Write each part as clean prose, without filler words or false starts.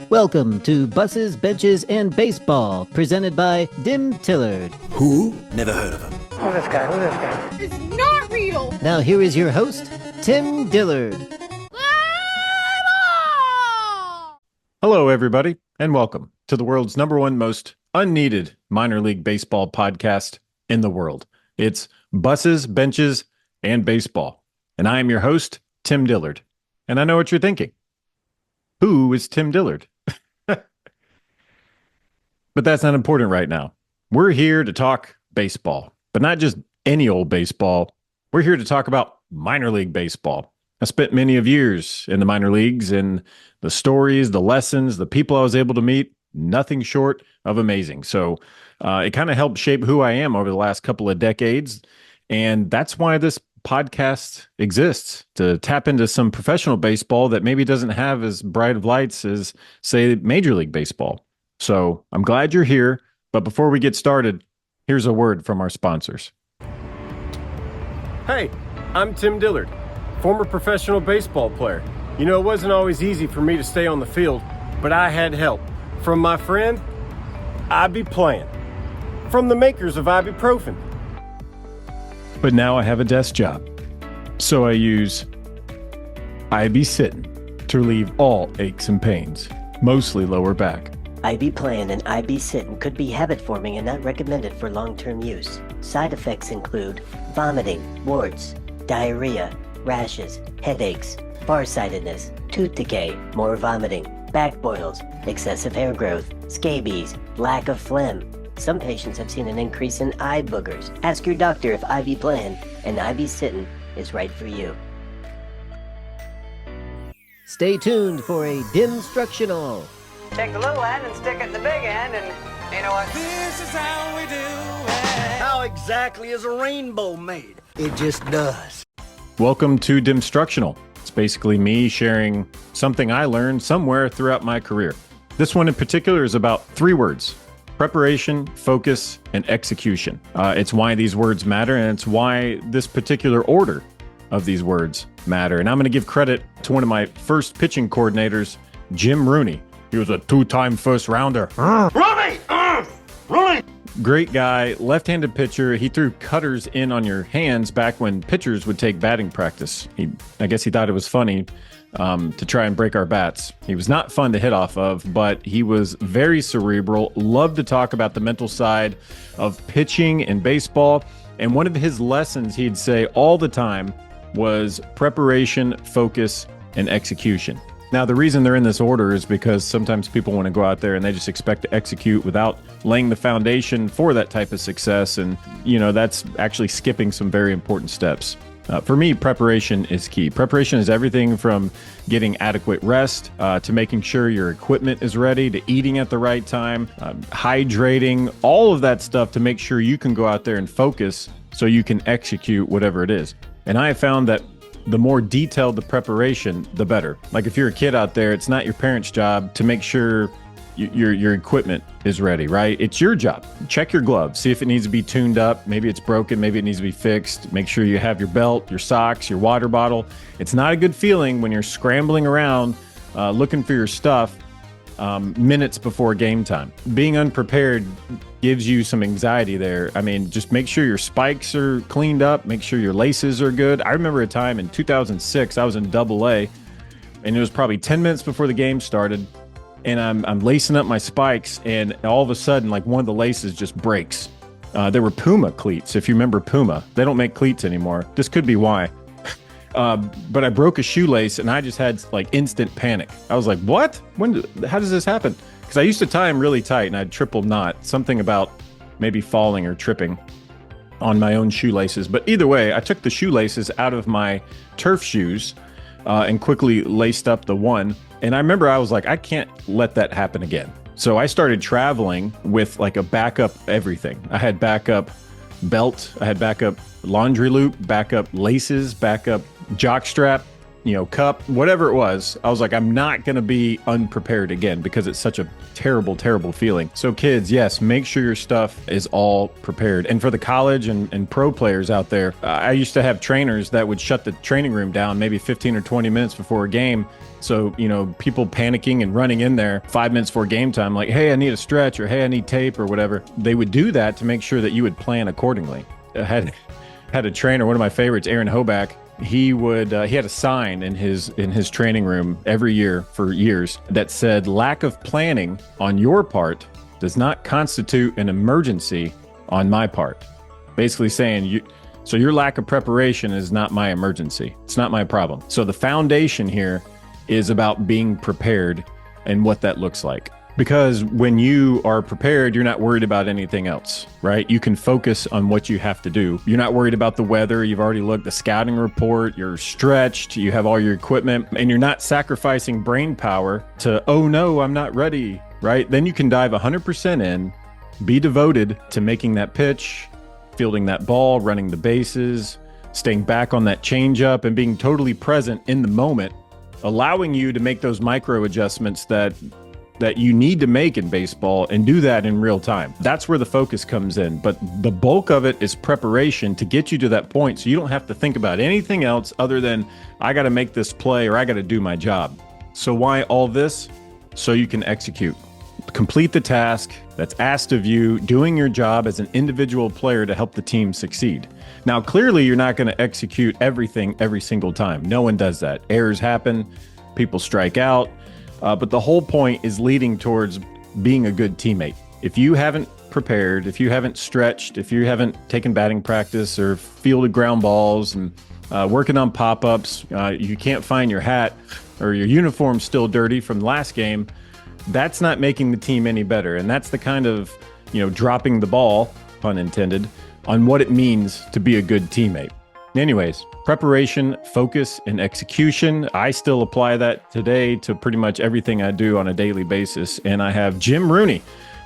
Welcome to Buses, Benches, and Baseball, presented by Dimtroduction. Who? Never heard of him. Who's this guy? It's not real! Now here is your host, Tim Dillard. Hello, everybody, and welcome to the world's number one most unneeded minor league baseball podcast in the world. It's Buses, Benches, and Baseball. And I am your host, Tim Dillard. And I know what you're thinking. Who is Tim Dillard? But that's not important right now. We're here to talk baseball, but not just any old baseball. We're here to talk about minor league baseball. I spent many of years in the minor leagues, and the stories, the lessons, the people I was able to meet, nothing short of amazing. So it kind of helped shape who I am over the last couple of decades. And that's why this podcast exists, to tap into some professional baseball that maybe doesn't have as bright of lights as, say, Major League Baseball. So I'm glad you're here. But before we get started, here's a word from our sponsors. Hey, I'm Tim Dillard, former professional baseball player. You know, it wasn't always easy for me to stay on the field, but I had help from my friend, Ibuprofen, from the makers of ibuprofen. But now I have a desk job, so I use Ibsittin to relieve all aches and pains, mostly lower back. Ibuplan and Ibsittin could be habit-forming and not recommended for long-term use. Side effects include vomiting, warts, diarrhea, rashes, headaches, farsightedness, tooth decay, more vomiting, back boils, excessive hair growth, scabies, lack of phlegm. Some patients have seen an increase in eye boogers. Ask your doctor if Ibuplan and Ibsittin is right for you. Stay tuned for a DimStructional. Take the little end and stick it in the big end, and you know what? This is how we do it. How exactly is a rainbow made? It just does. Welcome to DimStructional. It's basically me sharing something I learned somewhere throughout my career. This one in particular is about 3 words: preparation, focus, and execution. It's why these words matter, and it's why this particular order of these words matter. And I'm going to give credit to one of my first pitching coordinators, Jim Rooney. He was a 2-time first rounder. Rooney! Rooney! Great guy, left-handed pitcher. He threw cutters in on your hands back when pitchers would take batting practice. I guess he thought it was funny to try and break our bats. He was not fun to hit off of, but he was very cerebral, loved to talk about the mental side of pitching in baseball. And one of his lessons he'd say all the time was preparation, focus, and execution. Now, the reason they're in this order is because sometimes people want to go out there and they just expect to execute without laying the foundation for that type of success. And, you know, that's actually skipping some very important steps. For me, preparation is key. Preparation is everything from getting adequate rest to making sure your equipment is ready, to eating at the right time, hydrating, all of that stuff to make sure you can go out there and focus so you can execute whatever it is. And I have found that the more detailed the preparation, the better. Like if you're a kid out there, it's not your parents' job to make sure your equipment is ready, right? It's your job. Check your gloves, see if it needs to be tuned up. Maybe it's broken, maybe it needs to be fixed. Make sure you have your belt, your socks, your water bottle. It's not a good feeling when you're scrambling around looking for your stuff minutes before game time. Being unprepared gives you some anxiety there. I mean, just make sure your spikes are cleaned up, make sure your laces are good. I remember a time in 2006, I was in AA, and it was probably 10 minutes before the game started, and I'm lacing up my spikes, and all of a sudden, like, one of the laces just breaks. There were Puma cleats, if you remember Puma. They don't make cleats anymore. This could be why. But I broke a shoelace, and I just had like instant panic. I was like, what? How does this happen? Because I used to tie them really tight, and I'd triple knot. Something about maybe falling or tripping on my own shoelaces. But either way, I took the shoelaces out of my turf shoes and quickly laced up the one. And I remember I was like, I can't let that happen again. So I started traveling with like a backup everything. I had backup belt, I had backup laundry loop, backup laces, backup jockstrap, cup, whatever it was. I was like, I'm not going to be unprepared again because it's such a terrible, terrible feeling. So kids, yes, make sure your stuff is all prepared. And for the college and pro players out there, I used to have trainers that would shut the training room down maybe 15 or 20 minutes before a game So, people panicking and running in there 5 minutes before game time, like, hey, I need a stretch, or hey, I need tape, or whatever. They would do that to make sure that you would plan accordingly. I had a trainer, one of my favorites, Aaron Hoback. He had a sign in his training room every year for years that said, lack of planning on your part does not constitute an emergency on my part. Basically saying, so your lack of preparation is not my emergency. It's not my problem. So the foundation here is about being prepared and what that looks like. Because when you are prepared, you're not worried about anything else, right? You can focus on what you have to do. You're not worried about the weather. You've already looked at the scouting report. You're stretched. You have all your equipment, and you're not sacrificing brain power to, oh no, I'm not ready, right? Then you can dive 100% in, be devoted to making that pitch, fielding that ball, running the bases, staying back on that changeup, and being totally present in the moment, allowing you to make those micro adjustments that you need to make in baseball, and do that in real time. That's where the focus comes in. But the bulk of it is preparation to get you to that point, so you don't have to think about anything else other than, I got to make this play, or I got to do my job. So why all this? So you can execute. Complete the task that's asked of you, doing your job as an individual player to help the team succeed. Now, clearly, you're not going to execute everything every single time. No one does that. Errors happen. People strike out. But the whole point is leading towards being a good teammate. If you haven't prepared, if you haven't stretched, if you haven't taken batting practice or fielded ground balls and working on pop-ups, you can't find your hat, or your uniform's still dirty from last game, that's not making the team any better. And that's the kind of, dropping the ball, pun intended, on what it means to be a good teammate. Anyways, preparation, focus, and execution. I still apply that today to pretty much everything I do on a daily basis. And I have Jim Rooney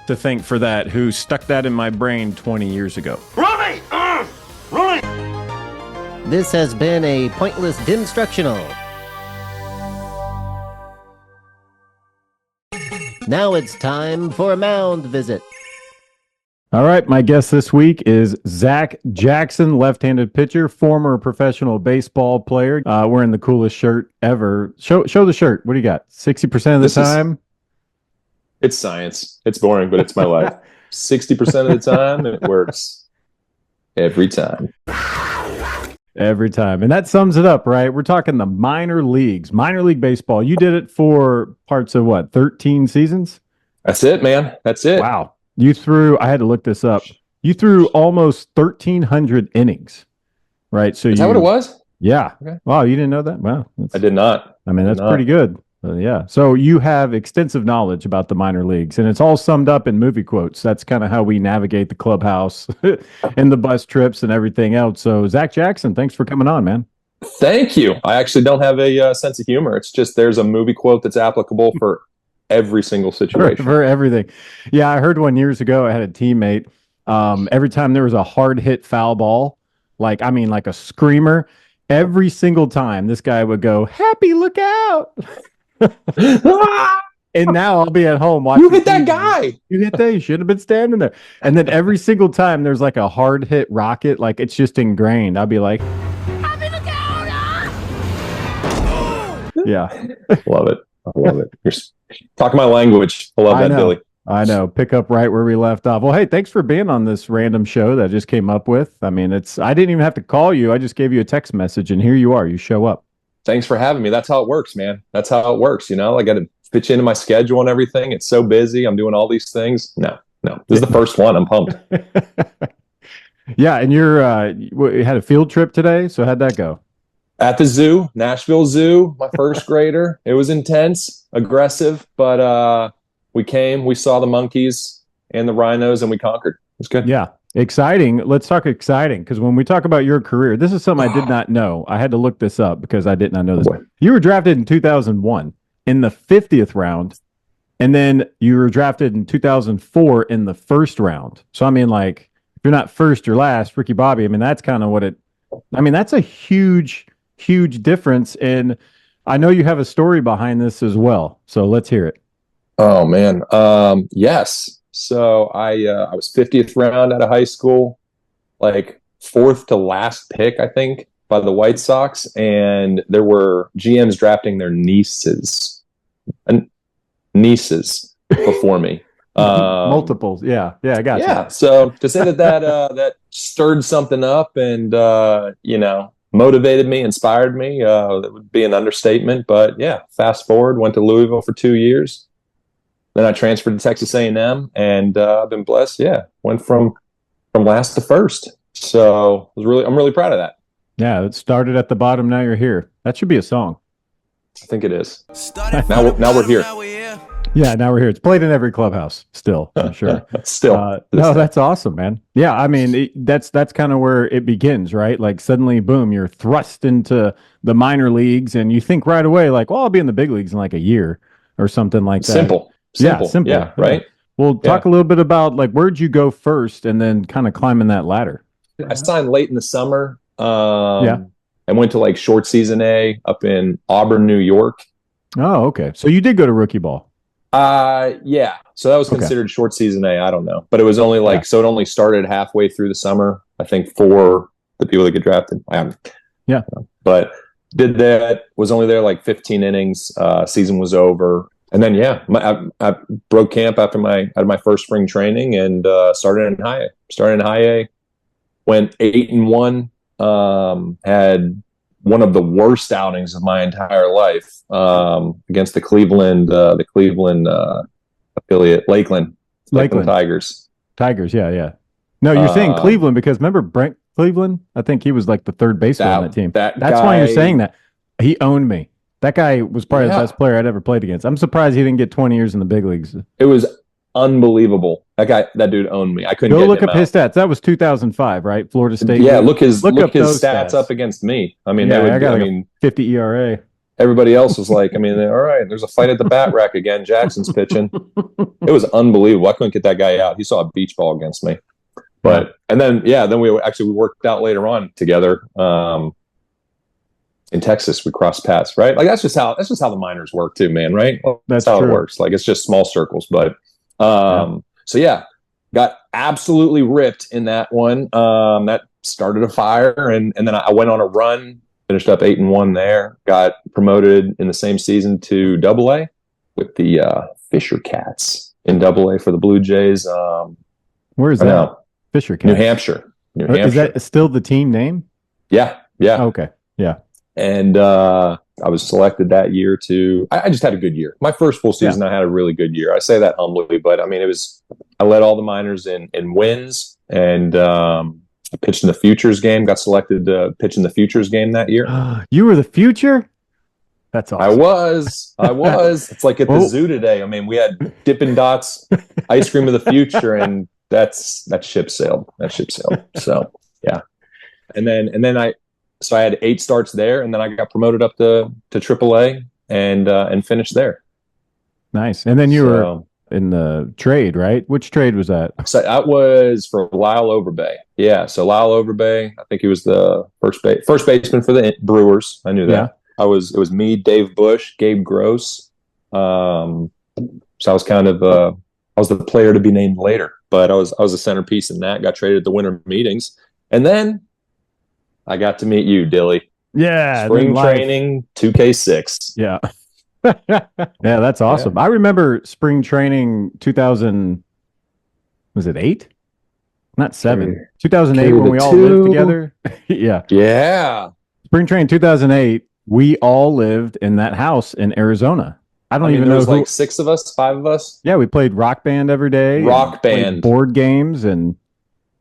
to thank for that, who stuck that in my brain 20 years ago. Rooney! Rooney! This has been a pointless DimStructional. Now it's time for a Mound visit. All right, my guest this week is Zach Jackson, left-handed pitcher, former professional baseball player, wearing the coolest shirt ever. Show the shirt. What do you got? 60% of the time? It's science. It's boring, but it's my life. 60% of the time, it works. Every time. Every time. And that sums it up, right? We're talking the minor leagues, minor league baseball. You did it for parts of 13 seasons? That's it, man. That's it. Wow. I had to look this up. You threw almost 1,300 innings, right? So Is that what it was? Yeah. Okay. Wow, you didn't know that? Wow. I did not. I mean, that's pretty good. Yeah. So you have extensive knowledge about the minor leagues, and it's all summed up in movie quotes. That's kind of how we navigate the clubhouse and the bus trips and everything else. So Zach Jackson, thanks for coming on, man. Thank you. I actually don't have a sense of humor. It's just there's a movie quote that's applicable for every single situation. For everything. Yeah, I heard one years ago. I had a teammate. Every time there was a hard hit foul ball, like a screamer, every single time this guy would go, "Happy, look out." And now I'll be at home watching. You hit that guy. You hit that. You should have been standing there. And then every single time there's like a hard hit rocket, like it's just ingrained. I'll be like, "Happy, look out!" Yeah. Love it. I love it. You're talking my language. I love that, Billy. I know. Pick up right where we left off. Well, hey, thanks for being on this random show that I just came up with. I mean, I didn't even have to call you. I just gave you a text message, and here you are. You show up. Thanks for having me. That's how it works, man. That's how it works. I got to fit you into my schedule and everything. It's so busy. I'm doing all these things. No. This is the first one. I'm pumped. Yeah, and you had a field trip today. So how'd that go? At the zoo, Nashville Zoo, my first grader. It was intense, aggressive, but we saw the monkeys and the rhinos, and we conquered. It was good. Yeah, exciting. Let's talk exciting, because when we talk about your career, this is something I did not know. I had to look this up because I did not know this. You were drafted in 2001 in the 50th round, and then you were drafted in 2004 in the first round. So, I mean, like, if you're not first, you're last, Ricky Bobby. I mean, that's kind of that's a huge difference. And I know you have a story behind this as well. So let's hear it. Oh, man. Yes. So I was 50th round out of high school, like fourth to last pick, I think. by the White Sox, and there were GMs drafting their nieces before me. Multiples. Yeah. I got you. Yeah. So to say that stirred something up and, motivated me, inspired me, that would be an understatement. But yeah, fast forward, went to Louisville for 2 years. Then I transferred to Texas A&M, and I've been blessed. Yeah. Went from last to first. So I'm really proud of that. Yeah. It started at the bottom. Now you're here. That should be a song. I think it is. Now we're here. Yeah, now we're here. It's played in every clubhouse still, I'm sure. Still. No, that's awesome, man. Yeah, I mean, that's kind of where it begins, right? Like suddenly, boom, you're thrust into the minor leagues, and you think right away, like, well, I'll be in the big leagues in like a year or something like that. Simple. Yeah, simple. Yeah, right? Well, talk a little bit about like where'd you go first and then kind of climbing that ladder? I signed late in the summer. I went to like short season A up in Auburn, New York. Oh, okay. So you did go to rookie ball. Yeah. So that was considered short season A. I don't know, but it was only so it only started halfway through the summer. I think for the people that get drafted. But did that, was only there like 15 innings. Season was over, and then I broke camp after my first spring training and started in high A. Went 8-1. Had one of the worst outings of my entire life against the Cleveland affiliate, Lakeland Tigers. Yeah. No, you're saying Cleveland because remember Brent Cleveland? I think he was like the third baseman on that team. That's why you're saying that. He owned me. That guy was probably the best player I'd ever played against. I'm surprised he didn't get 20 years in the big leagues. It was unbelievable. That dude owned me. I couldn't go get look him up out. His stats. That was 2005, right? Florida State. Yeah, look his those stats up against me. I mean, I got 50 ERA. Everybody else was like, I mean, all right, there's a fight at the bat rack again. Jackson's pitching. It was unbelievable. I couldn't get that guy out. He saw a beach ball against me. But and then we worked out later on together. In Texas, we crossed paths, right? Like that's just how the minors work too, man, right? That's how it works. Like it's just small circles. But got absolutely ripped in that one. That started a fire, and then I went on a run, finished up 8-1 there. Got promoted in the same season to Double-A with the Fisher Cats in Double-A for the Blue Jays. Where is that? Fisher Cats, New Hampshire. Is that still the team name? Yeah. Okay. Yeah. And I was selected that year to. I just had a good year. My first full season, I had a really good year. I say that humbly, but I mean, I led all the minors in wins, and I pitched in the Futures game. Got selected to pitch in the Futures game that year. You were the Future? That's awesome. I was. It's like at the zoo today. I mean, we had Dippin' Dots, ice cream of the future, and that ship sailed. So yeah, and then I had 8 starts there, and then I got promoted up to AAA and finished there. Nice. And then you were in the trade, right? Which trade was that? So that was for Lyle Overbay. Yeah. So Lyle Overbay, I think he was the first baseman for the Brewers. I knew that. It was me, Dave Bush, Gabe Gross. So I was kind of I was the player to be named later, but I was a centerpiece in that. Got traded at the winter meetings, and then I got to meet you, Dilly. Yeah, spring training, 2K6. Yeah. Yeah, that's awesome. I remember spring training 2000. Was it 8? Not 7. 2008 when we all lived together. Yeah. Spring training 2008. We all lived in that house in Arizona. I don't even know. There was like 6 of us, 5 of us. Yeah, we played Rock Band every day. Rock Band. Board games, and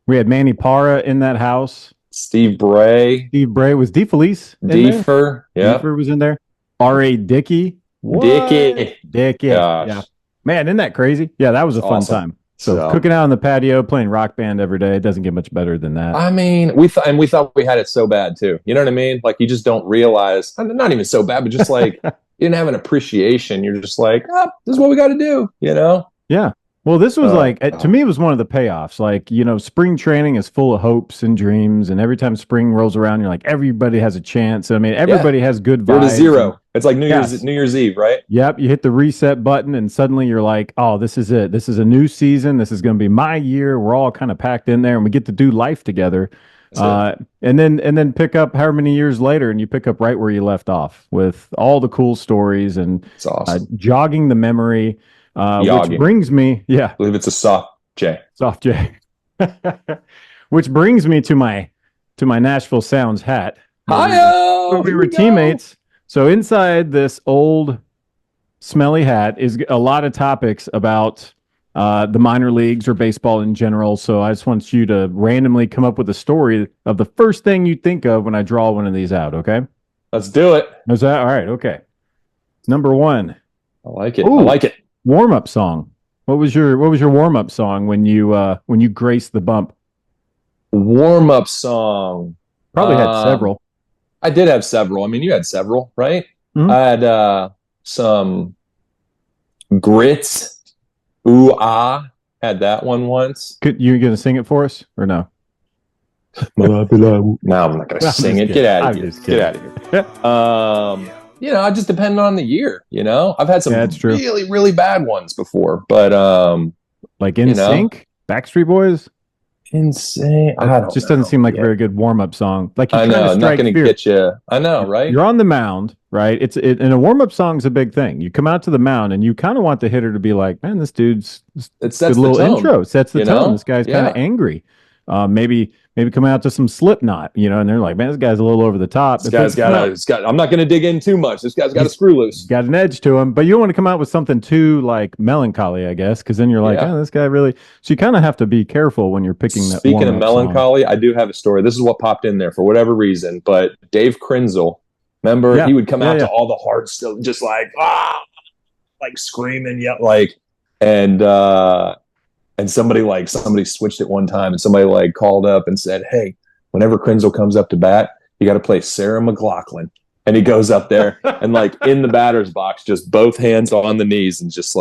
we had Manny Parra in that house. Steve Bray. Was D. Felice Deefer. Yeah. Deefer was in there. R.A. Dickey. Dickey. Yeah. Man, isn't that crazy? Yeah, that was a fun time. So cooking out on the patio, playing Rock Band every day, it doesn't get much better than that. I mean, we thought we had it so bad too. You know what I mean? Like you just don't realize, not even so bad, but just like you didn't have an appreciation. You're just like, this is what we got to do, you know? Yeah. Well, this was to me, it was one of the payoffs. Like, spring training is full of hopes and dreams. And every time spring rolls around, you're like, everybody has a chance. I mean, everybody has good vibes. You're to zero. It's like New Year's Eve, right? Yep. You hit the reset button and suddenly you're like, oh, this is it. This is a new season. This is going to be my year. We're all kind of packed in there and we get to do life together. And then pick up however many years later, and you pick up right where you left off with all the cool stories and It's awesome. jogging the memory. Which brings me, I believe it's a soft J. Soft J. Which brings me to my Nashville Sounds hat. Hi-yo! We were teammates. So inside this old smelly hat is a lot of topics about the minor leagues or baseball in general. So I just want you to randomly come up with a story of the first thing you think of when I draw one of these out, okay? Let's do it. Is that all right? Okay. Number one. I like it. Ooh, I like it. Warm-up song. What was your warm-up song when you graced the bump? Warm-up song. Probably had several. I did have several. I mean, you had several, right? Mm-hmm. I had some grits. Ooh, ah. Had that one once. You going to sing it for us or no? No, I'm not going to sing it. Get out of here. Get out of here. I just depend on the year, I've had some really, really bad ones before, but like NSYNC, Backstreet Boys. Insane. It just doesn't seem like a very good warm-up song. Like I know, I'm not going to get you. I know, right? You're on the mound, right? And a warm-up song's a big thing. You come out to the mound and you kind of want the hitter to be like, man, this dude's it sets a little the tone, intro, sets the tone. This guy's kind of angry. Maybe come out to some Slipknot, and they're like, man, this guy's a little over the top. This guy's got. I'm not going to dig in too much. This guy's got a screw loose. Got an edge to him, but you don't want to come out with something too like melancholy, I guess, because then you're like, oh, this guy really. So you kind of have to be careful when you're picking that. Speaking of melancholy, I do have a story. This is what popped in there for whatever reason, but Dave Krenzel, remember, he would come out to all the hard stuff, just like screaming, and somebody switched it one time, and somebody called up and said, hey, whenever Krenzel comes up to bat, you got to play Sarah McLachlan. And he goes up there and in the batter's box, just both hands on the knees and just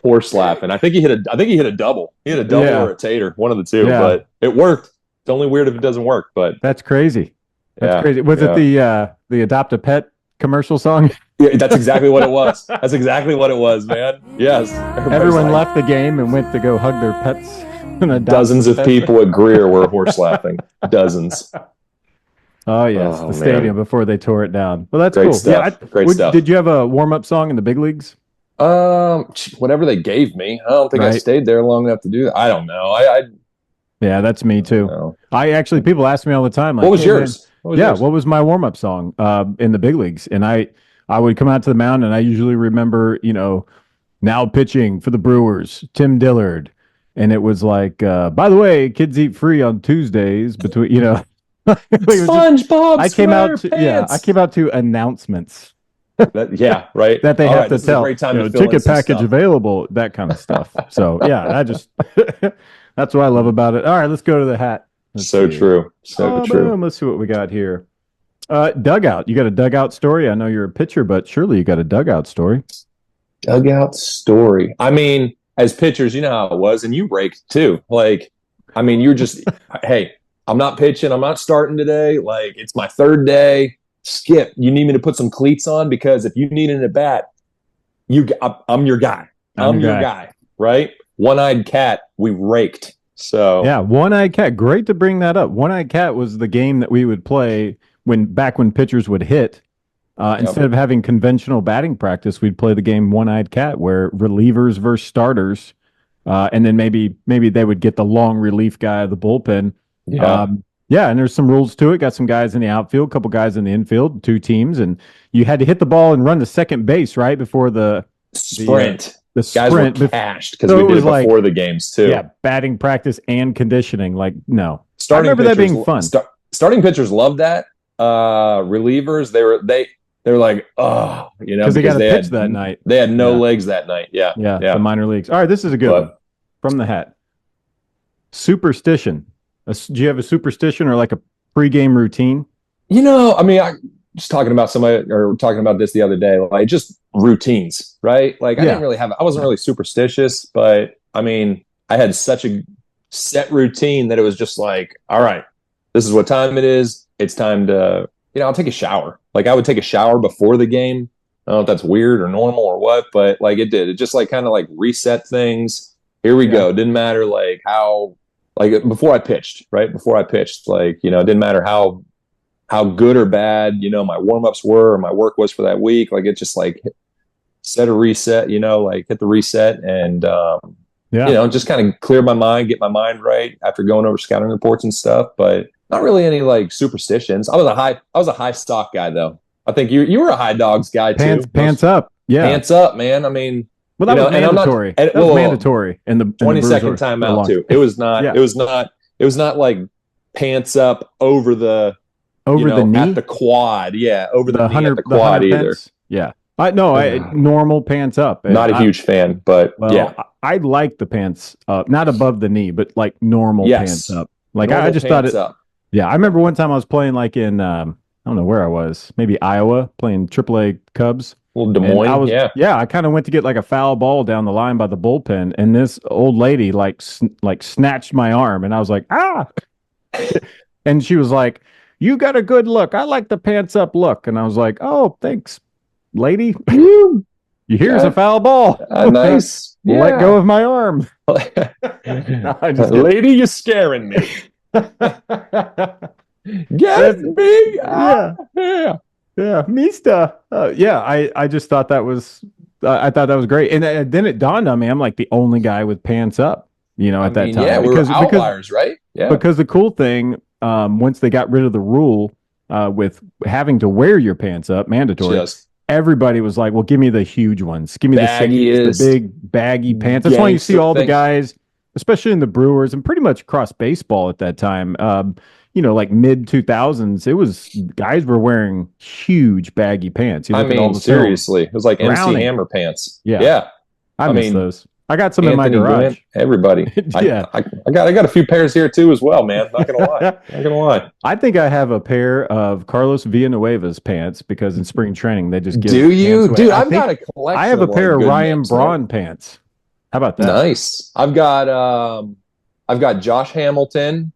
horse laughing. I think he hit a double. He hit a double or a tater, one of the two, but it worked. It's only weird if it doesn't work, but that's crazy. That's crazy. Was it the Adopt a Pet commercial song? Yeah, that's exactly what it was. That's exactly what it was, man. Yes. Everyone left the game and went to go hug their pets. Dozens of people at Greer were horse laughing. Dozens. Oh, yes. The stadium before they tore it down. Well, that's great cool. Stuff. Great stuff. Did you have a warm-up song in the big leagues? Whatever they gave me. I don't think I stayed there long enough to do that. I don't know. Yeah, that's me too. People ask me all the time. Like, what was yours? What was my warm-up song in the big leagues? And I would come out to the mound, and I usually remember, now pitching for the Brewers, Tim Dillard. And it was like, by the way, kids eat free on Tuesdays between, SpongeBob. I came out to announcements. Right. That they have to tell. Ticket package stuff. Available, that kind of stuff. So that's what I love about it. All right, let's go to the hat. True. So true. Boom. Let's see what we got here. Dugout. You got a dugout story? I know you're a pitcher, but surely you got a dugout story. Dugout story. I mean, as pitchers, you know how it was, and you raked too. You're just, hey, I'm not pitching. I'm not starting today. It's my third day. Skip. You need me to put some cleats on because if you need an at bat, I'm your guy. I'm your guy. Right? One-eyed cat. We raked. So yeah, One-Eyed Cat. Great to bring that up. One-Eyed Cat was the game that we would play back when pitchers would hit. Instead of having conventional batting practice, we'd play the game One-Eyed Cat, where relievers versus starters, and then maybe they would get the long relief guy of the bullpen. And there's some rules to it. Got some guys in the outfield, a couple guys in the infield, two teams, and you had to hit the ball and run to second base right before the sprint. The guys sprint were cashed because we did it before the games too. Yeah, batting practice and conditioning. No, I remember that being fun. Starting pitchers loved that. Relievers, they were like, oh, because they got to pitch that night. They had no legs that night. Yeah. The minor leagues. All right, this is a good one from the hat. Superstition. Do you have a superstition or like a pregame routine? I just talking about talking about this the other day, just routines, right? I wasn't really superstitious, but I had such a set routine that it was just like, all right, this is what time it is. It's time to, I'll take a shower. I would take a shower before the game. I don't know if that's weird or normal or what, but it did. It just kind of reset things. Here we go. Didn't matter how like before I pitched, right? Before I pitched, like, it didn't matter how good or bad, my warm-ups were or my work was for that week. Like, it just like set a reset, like hit the reset and, just kind of clear my mind, get my mind right after going over scouting reports and stuff, but not really any like superstitions. I was a high stock guy though. I think you were a high dogs guy too. Pants up. Yeah. Pants up, man. I mean, well, that was mandatory. That was mandatory in the 22nd timeout too. It was not. Yeah. It was not like pants up over the knee at the quad. Yeah, over the knee at the quad either. Pence? Yeah, normal pants up. Not a huge fan, but yeah, I like the pants up, not above the knee, but like normal pants up. Like normal I just thought it. Up. Yeah, I remember one time I was playing like in I don't know where I was, maybe Iowa, playing AAA Cubs. Well, Des Moines, I kind of went to get like a foul ball down the line by the bullpen, and this old lady like snatched my arm, and I was like, ah, and she was like, "You got a good look. I like the pants up look," and I was like, "Oh, thanks, lady. Here's a foul ball. Nice. Let go of my arm." Lady, you're scaring me. Get me. Yeah, Mista. I just thought that was, I thought that was great, and then it dawned on me, I'm like the only guy with pants up, at that time. Yeah, because outliers, right? Yeah, because the cool thing, once they got rid of the rule with having to wear your pants up, mandatory. Everybody was like, "Well, give me the huge ones. Give me the big baggy pants." That's why you see all the guys, especially in the Brewers and pretty much across baseball at that time. Like mid 2000s, it was guys were wearing huge baggy pants. Seriously, it was like MC Hammer pants. Yeah. I miss those. I got some Anthony in my garage. Grant, everybody. Yeah, I got a few pairs here too as well, man. Not gonna lie. I think I have a pair of Carlos Villanueva's pants because in spring training they just give. Do you, dude? I've got a collection. I have a pair of Ryan Braun pants. How about that? Nice. I've got Josh Hamilton.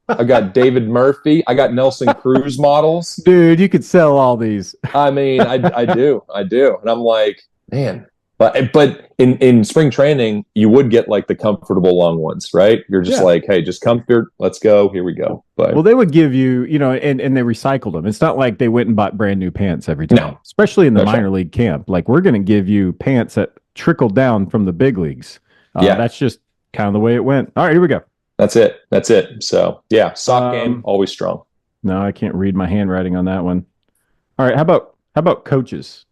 I've got David Murphy. I got Nelson Cruz models. Dude, you could sell all these. I mean, I do. And I'm like, man. But in spring training, you would get like the comfortable long ones, right? You're just like, hey, just comfort. Let's go. Here we go. But they would give you, and they recycled them. It's not like they went and bought brand new pants every time. No. Especially in the minor league camp. Like, we're going to give you pants that trickled down from the big leagues. That's just kind of the way it went. All right, here we go. That's it. So, yeah, sock game, always strong. No, I can't read my handwriting on that one. All right, how about coaches?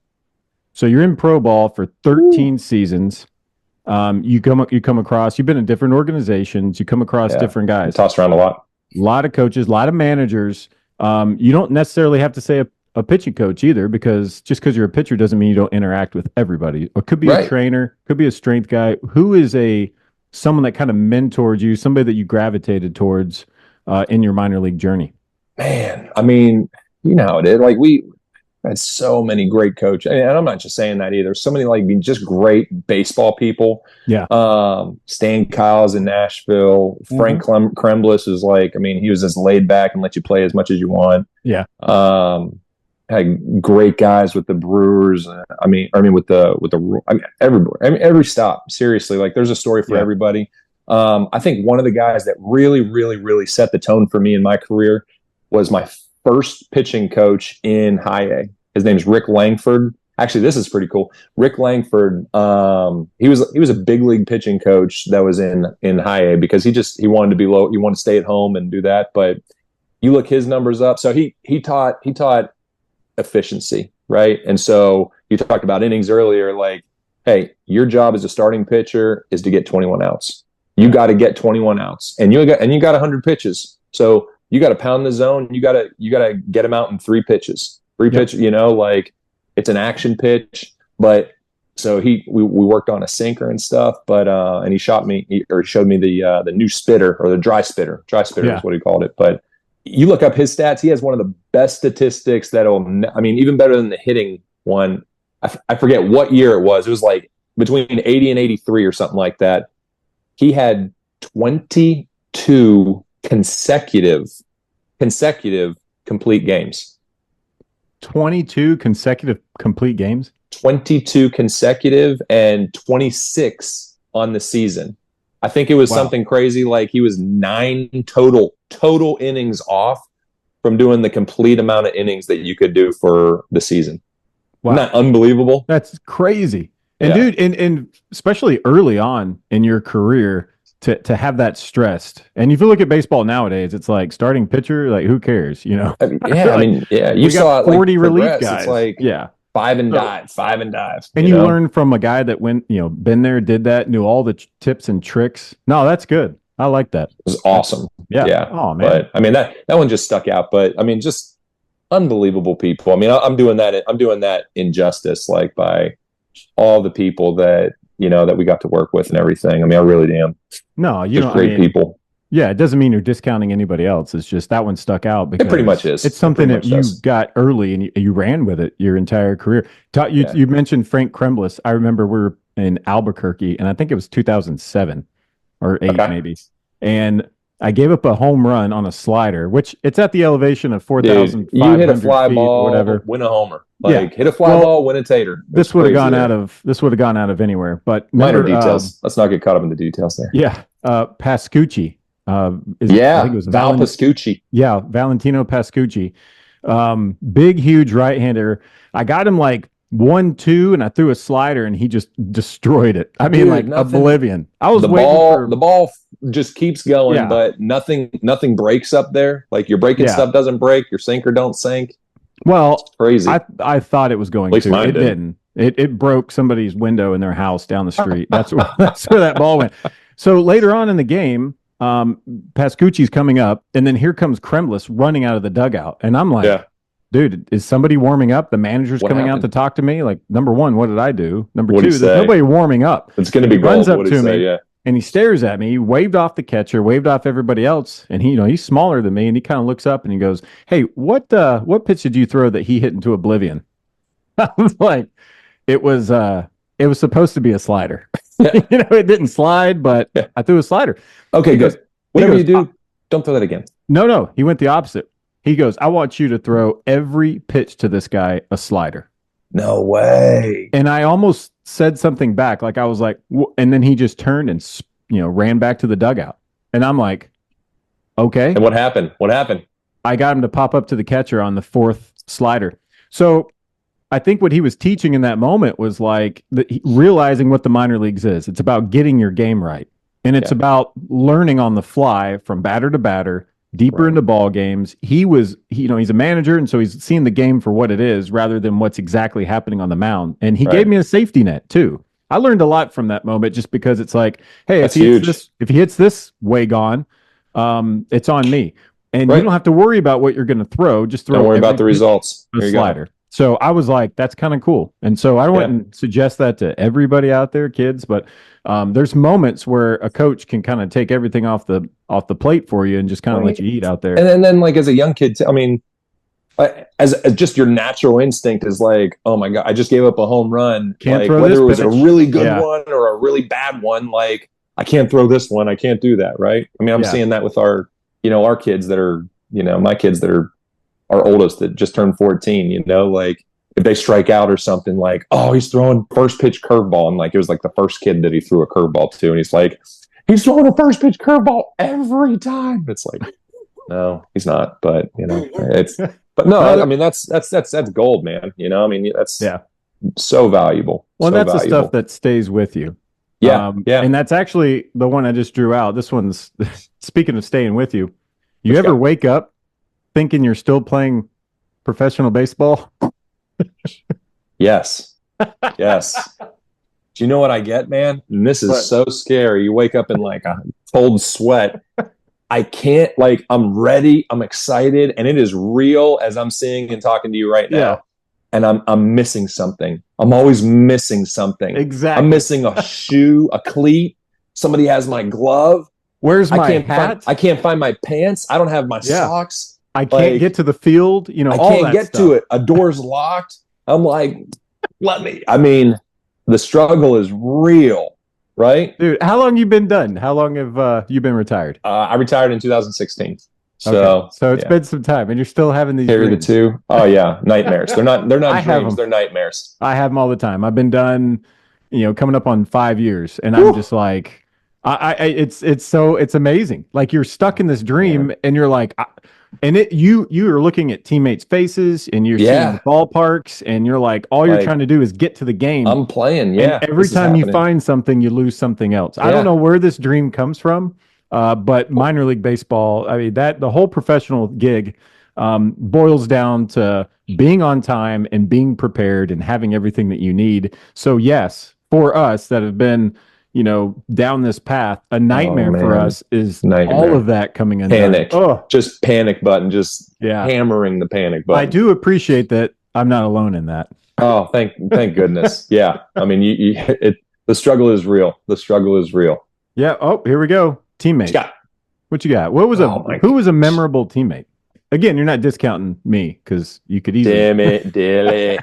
So you're in pro ball for 13 seasons. You come across, you've been in different organizations, you come across different guys. Tossed around a lot. A lot of coaches, a lot of managers. You don't necessarily have to say a pitching coach either, because just because you're a pitcher doesn't mean you don't interact with everybody. Or could be a trainer, could be a strength guy. Who is someone that kind of mentored you, somebody that you gravitated towards in your minor league journey? Man, I mean, you know how it is. Like, we had so many great coaches, and I'm not just saying that either. So many just great baseball people. Yeah. Stan Kyle's in Nashville. Frank Kremblis is he was just laid back and let you play as much as you want. Yeah. Had great guys with the Brewers. Every stop. Seriously, like, there's a story for everybody. I think one of the guys that really, really, really set the tone for me in my career was my first pitching coach in high A. His name's Rick Langford. Actually, this is pretty cool. Rick Langford. He was a big league pitching coach that was in high A because he wanted to be low. He wanted to stay at home and do that. But you look his numbers up. So he taught efficiency, right? And so you talked about innings earlier, like, hey, your job as a starting pitcher is to get 21 outs. You got to get 21 outs, and you got 100 pitches. So you got to pound the zone. You got to get them out in 3 pitches. 3 pitches, it's an action pitch. But so we worked on a sinker and stuff, but and he showed me the new spitter, or the dry spitter. Dry spitter is what he called it. But you look up his stats, he has one of the best statistics even better than the hitting one. I forget what year it was. It was like between 80 and 83 or something like that. He had 22 consecutive complete games. 22 consecutive complete games? 22 consecutive and 26 on the season. I think it was something crazy like he was 9 total innings off from doing the complete amount of innings that you could do for the season. Wow. Isn't that unbelievable? That's crazy. And dude, and especially early on in your career to have that stressed. And if you look at baseball nowadays, it's like starting pitcher, like who cares, you know? You saw 40 relief guys. It's like 5 and dive. And you learn from a guy that went, been there, did that, knew all the tips and tricks. No, that's good. I like that. It was awesome. Yeah. Oh man. But I mean that one just stuck out. But I mean, just unbelievable people. I mean, I'm doing that injustice, like by all the people that that we got to work with and everything. I mean, I really am. No, great people. Yeah, it doesn't mean you're discounting anybody else. It's just that one stuck out because it pretty much is. It's something that you got early and you ran with it your entire career. You mentioned Frank Kremlis. I remember we were in Albuquerque, and I think it was 2007 or 8 maybe. And I gave up a home run on a slider, which it's at the elevation of 4,500 feet. You hit a fly ball, whatever. Win a homer. Hit a fly ball, win a tater. This would have gone out of anywhere. But minor details. Let's not get caught up in the details there. Yeah, Pascucci. I think it was Val Pascucci. Yeah, Valentino Pascucci. Big, huge right-hander. I got him like 1-2, and I threw a slider, and he just destroyed it. I mean, oblivion. I was waiting the ball just keeps going, but nothing breaks up there. Like your breaking stuff doesn't break, your sinker don't sink. Well, it's crazy. I thought it was going to. It didn't. It broke somebody's window in their house down the street. That's where that ball went. So later on in the game, Pascucci's coming up, and then here comes Kremlis running out of the dugout, and I'm like, dude, is somebody warming up? The manager's coming out to talk to me. Like, number one, what did I do? Number two, there's nobody warming up. It's going to be runs up to me, and he stares at me. He waved off the catcher, waved off everybody else, and he's smaller than me, and he kind of looks up and he goes, "Hey, what pitch did you throw that he hit into oblivion?" I was like, it was supposed to be a slider. It didn't slide, but I threw a slider. Okay, good. Whatever you do, don't throw that again. No, he went the opposite. He goes, I want you to throw every pitch to this guy a slider. No way. And I almost said something back. Like I was like, and then he just turned and, ran back to the dugout. And I'm like, okay. And what happened? I got him to pop up to the catcher on the 4th slider. So I think what he was teaching in that moment was like realizing what the minor leagues is. It's about getting your game right. And it's about learning on the fly from batter to batter, deeper into ball games. He's a manager, and so he's seeing the game for what it is rather than what's exactly happening on the mound. And he gave me a safety net too. I learned a lot from that moment just because it's like, hey, if he hits this way gone, it's on me. And you don't have to worry about what you're going to throw. Just throw. Don't worry about the results. A slider. So I was like, that's kind of cool. And so I wouldn't suggest that to everybody out there, kids, but there's moments where a coach can kind of take everything off the plate for you and just kind of let you eat out there. And then like as a young kid, I mean, as just your natural instinct is like, oh my God, I just gave up a home run. Can't throw whether this it was a really good one or a really bad one, like I can't throw this one. I can't do that. Right. I mean, I'm seeing that with our kids that are, my kids that are our oldest that just turned 14, like if they strike out or something, like, oh, he's throwing first pitch curveball. And like, it was like the first kid that he threw a curveball to. And he's like, he's throwing a first pitch curveball every time. It's like, no, he's not. But, but no, I mean, that's gold, man. I mean, that's so valuable. Well, that's the stuff that stays with you. Yeah. And that's actually the one I just drew out. This one's, speaking of staying with you, you ever wake up thinking you're still playing professional baseball? Yes. Do you know what I get, man? And this is so scary. You wake up in like a cold sweat. I can't, like, I'm ready. I'm excited. And it is real as I'm seeing and talking to you right now. Yeah. And I'm missing something. I'm always missing something. Exactly. I'm missing a shoe, a cleat. Somebody has my glove. Where's my hat? I can't find my pants. I don't have my socks. I can't get to the field, I all can't that get stuff. to it. A door's locked. I'm like, I mean, the struggle is real, right? Dude, how long you been done? How long have you been retired? I retired in 2016. So it's been some time, and you're still having these Carry dreams. the two. Oh yeah, nightmares. They're not dreams. They're nightmares. I have them all the time. I've been done, coming up on 5 years, and I'm just like, It's amazing. Like you're stuck in this dream, and you're like, you are looking at teammates' faces, and you're seeing the ballparks, and you're like, all you're trying to do is get to the game. I'm playing, And every time you find something, you lose something else. I don't know where this dream comes from, but minor league baseball, I mean, the whole professional gig boils down to being on time and being prepared and having everything that you need. So yes, for us that have been, down this path, a nightmare for us is all of that coming in. Panic. Just panic button, just hammering the panic button. I do appreciate that I'm not alone in that. Oh, thank goodness. Yeah. I mean, the struggle is real. The struggle is real. Yeah. Oh, here we go. Teammate. What you got? Who was a memorable teammate? Again, you're not discounting me because you could easily. Damn it, Dilly.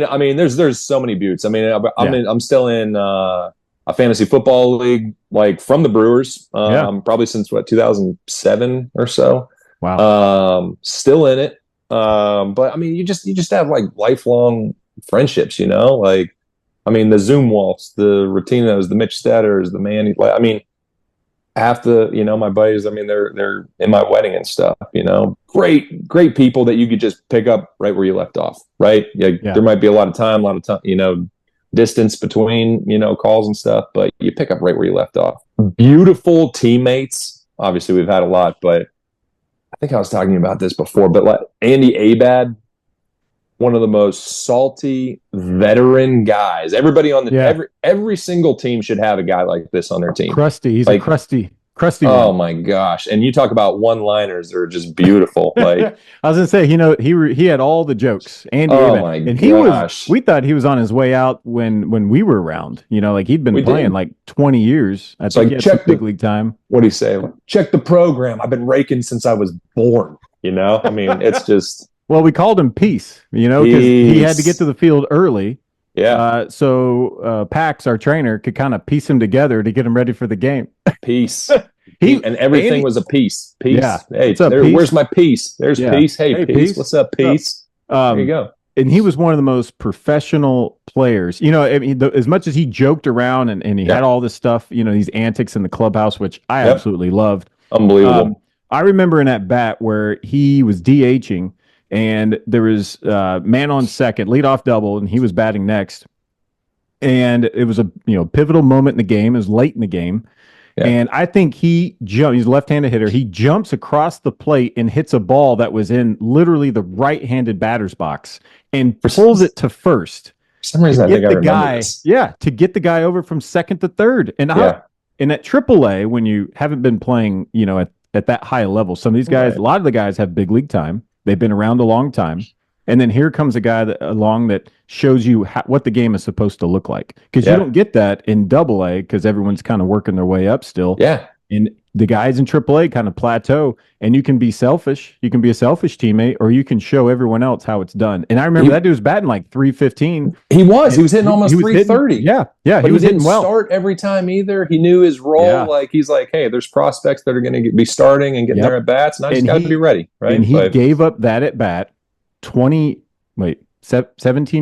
I mean, there's so many buttes. I mean, I'm still in a fantasy football league, like from the Brewers, probably since 2007 or so. Wow. Still in it. But I mean, you just have like lifelong friendships, like, I mean, the Zoom Waltz, the Ratinos, the Mitch Stetters, the Manny, I mean, half the, my buddies, I mean, they're in my wedding and stuff, great people that you could just pick up right where you left off. Right. There might be a lot of time, distance between, calls and stuff, but you pick up right where you left off. Beautiful teammates. Obviously we've had a lot, but I think I was talking about this before, but like Andy Abad, one of the most salty veteran guys. Everybody on every single team should have a guy like this on their team. Crusty. He's like, a crusty. Oh my gosh. And you talk about one-liners that are just beautiful. Like I was gonna say, he had all the jokes. Andy Abad. My gosh. We thought he was on his way out when we were around. Like he'd been playing like 20 years. I think he had some big league time. What'd he say? Like, check the program. I've been raking since I was born. I mean, it's just well, we called him Peace, because he had to get to the field early. Yeah. So Pax, our trainer, could kind of piece him together to get him ready for the game. Peace. And everything was a piece. Peace. Yeah. Hey, Peace? Where's my piece? There's Peace. Hey, Peace. What's up, Peace? There you go. And he was one of the most professional players. I mean, as much as he joked around and he had all this stuff, these antics in the clubhouse, which I absolutely loved. Unbelievable. I remember in that bat where he was DHing. And there was man on second, leadoff double, and he was batting next. And it was a pivotal moment in the game. It was late in the game. Yeah. And I think he's a left-handed hitter. He jumps across the plate and hits a ball that was in literally the right-handed batter's box and pulls it to first. For some reason, I think I remember this. Yeah, to get the guy over from second to third. And at AAA, when you haven't been playing, at that high level, some of these guys, a lot of the guys have big league time. They've been around a long time. And then here comes a guy along that shows you what the game is supposed to look like. Because you don't get that in AA because everyone's kind of working their way up still. Yeah. And the guys in AAA kind of plateau. And you can be selfish. You can be a selfish teammate, or you can show everyone else how it's done. And I remember that dude was batting like 315. He was hitting almost 330. Yeah. But he was hitting well. Start every time either. He knew his role. Yeah. Like he's like, hey, there's prospects that are going to be starting and getting their at bats, and I just got to be ready. Right. And he gave up that at bat 17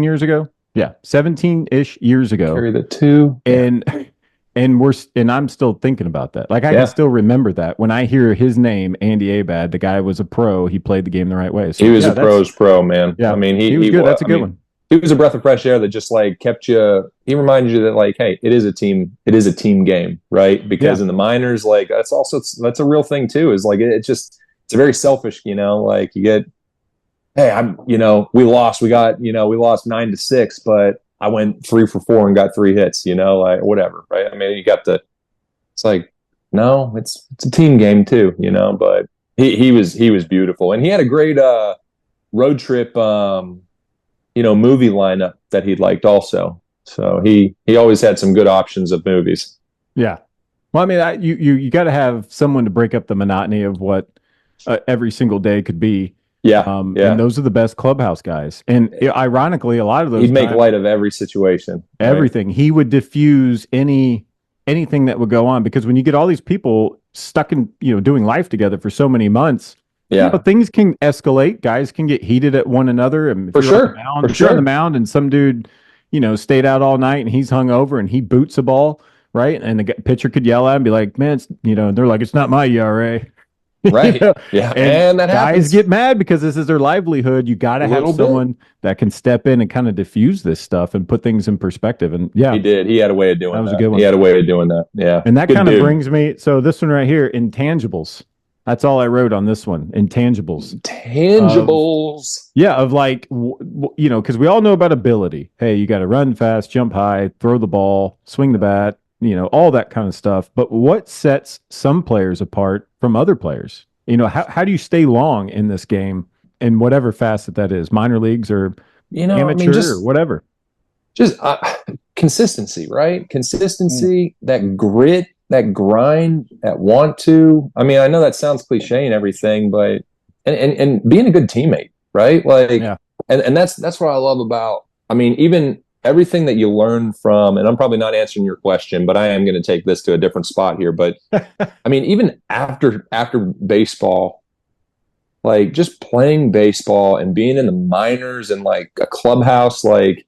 years ago. Yeah, 17-ish years ago. Carry the two. And I'm still thinking about that. Like I can still remember that when I hear his name, Andy Abad. The guy was a pro. He played the game the right way. So, he was a pro's pro, man. Yeah, I mean, he was good. That's a good one. He was a breath of fresh air that just like kept you. He reminded you that like, hey, it is a team. It is a team game, right? Because in the minors, like that's a real thing too. Is like it's a very selfish. Like you get. Hey, we lost. We lost 9-6, but I went 3 for 4 and got 3 hits, like whatever. Right. I mean, it's like, no, it's a team game too, but he was beautiful. And he had a great, road trip, movie lineup that he liked also. So he always had some good options of movies. Yeah. Well, I mean, you got to have someone to break up the monotony of what every single day could be. Yeah, and those are the best clubhouse guys. And ironically, a lot of those he'd make light of every situation, everything. Right? He would diffuse anything that would go on, because when you get all these people stuck in doing life together for so many months, things can escalate. Guys can get heated at one another. And for sure, you're on the mound, and some dude stayed out all night and he's hungover and he boots a ball. right? And the pitcher could yell at him and be like, man, they're like, it's not my ERA. Right. Yeah. And that guys happens. get mad because this is their livelihood. You got to have someone that can step in and kind of diffuse this stuff and put things in perspective. And yeah, he did. He had a way of doing that. Was a good one. He had a way of doing that. Yeah. And that kind of brings me. So this one right here, intangibles. That's all I wrote on this one. Intangibles. Of like, because we all know about ability. Hey, you got to run fast, jump high, throw the ball, swing the bat, all that kind of stuff. But what sets some players apart from other players? How do you stay long in this game in whatever facet that is, minor leagues or amateur or whatever? Just consistency, right? Consistency, that grit, that grind, that want to. I mean, I know that sounds cliche and everything, but and being a good teammate, right? Like, and that's what I love about. I mean, even everything that you learn from, and I'm probably not answering your question, but I am going to take this to a different spot here. But I mean, even after baseball, like just playing baseball and being in the minors and like a clubhouse, like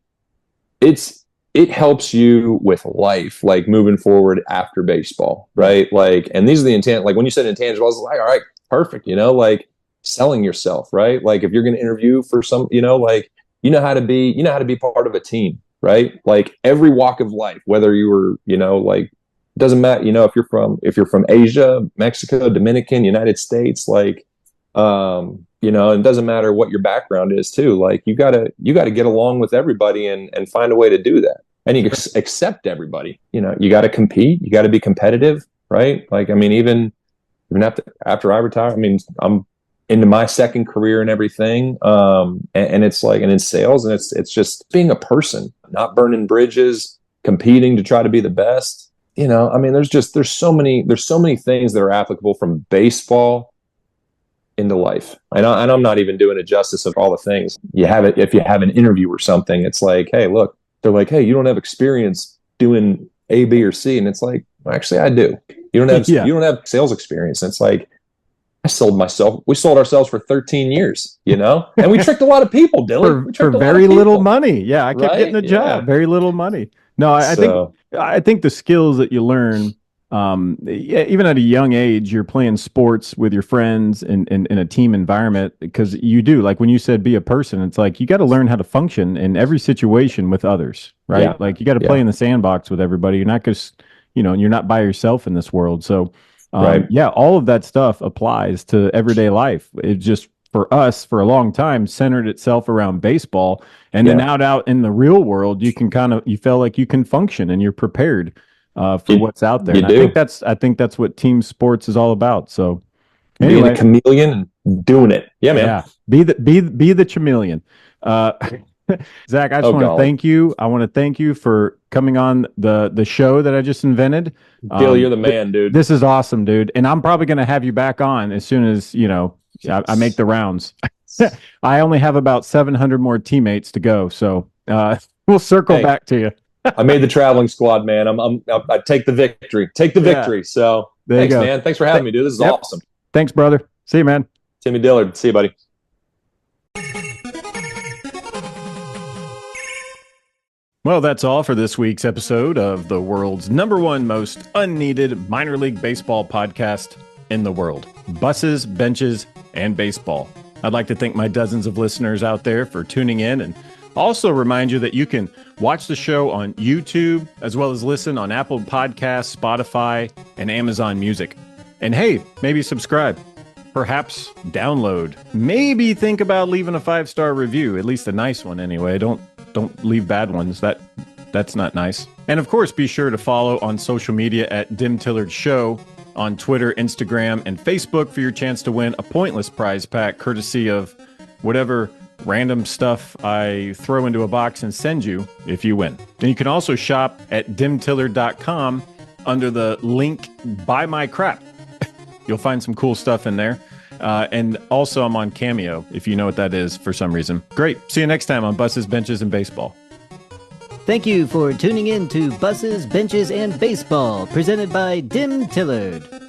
it helps you with life, like moving forward after baseball, right? Like, and these are the like when you said intangibles, I was like, all right, perfect, like selling yourself, right? Like if you're going to interview for some, like you know how to be part of a team, right? Like every walk of life, whether you were, like doesn't matter, if you're from Asia, Mexico, Dominican, United States, like it doesn't matter what your background is too. Like you gotta get along with everybody and find a way to do that. And you accept everybody. You gotta compete, you gotta be competitive, right? Like, I mean, even after I retire, I mean, I'm into my second career and everything. And it's like, and in sales, and it's just being a person, not burning bridges, competing to try to be the best. I mean, there's so many things that are applicable from baseball into life. And I'm not even doing a justice of all the things. If you have an interview or something, it's like, hey, look, they're like, hey, you don't have experience doing A, B, or C. And it's like, well, actually I do. You don't have sales experience. And it's like, we sold ourselves for 13 years, and we tricked a lot of people, Dylan. For very little money. Yeah. I kept getting a job, very little money. No, I think the skills that you learn, even at a young age, you're playing sports with your friends in a team environment, because you do, like when you said be a person, it's like you got to learn how to function in every situation with others, right? Yeah. Like you got to play in the sandbox with everybody. You're not just, you're not by yourself in this world. So all of that stuff applies to everyday life. It just, for us, for a long time, centered itself around baseball. And then out in the real world, you feel like you can function and you're prepared for what's out there. And I think that's what team sports is all about. So anyway, being a chameleon and doing it. Yeah, man. Yeah. Be the chameleon. Zach, I just want to thank you. I want to thank you for coming on the show that I just invented. Bill, you're the man, dude. This is awesome, dude. And I'm probably going to have you back on as soon as, I make the rounds. I only have about 700 more teammates to go. So we'll circle back to you. I made the traveling squad, man. I take the victory. Take the victory. So thanks, man. Thanks for having me, dude. This is awesome. Thanks, brother. See you, man. Timmy Dillard. See you, buddy. Well, that's all for this week's episode of the world's #1 most unneeded minor league baseball podcast in the world. Buses, benches, and baseball. I'd like to thank my dozens of listeners out there for tuning in, and also remind you that you can watch the show on YouTube, as well as listen on Apple Podcasts, Spotify, and Amazon Music. And hey, maybe subscribe. Perhaps download. Maybe think about leaving a 5-star review, at least a nice one anyway. Don't leave bad ones. That's not nice. And of course, be sure to follow on social media at Dimtillard Show on Twitter, Instagram, and Facebook for your chance to win a pointless prize pack courtesy of whatever random stuff I throw into a box and send you if you win. And you can also shop at dimtillard.com under the link Buy My Crap. You'll find some cool stuff in there. And also I'm on Cameo, if you know what that is for some reason. Great. See you next time on Buses, Benches, and Baseball. Thank you for tuning in to Buses, Benches, and Baseball, presented by Dim Tillard.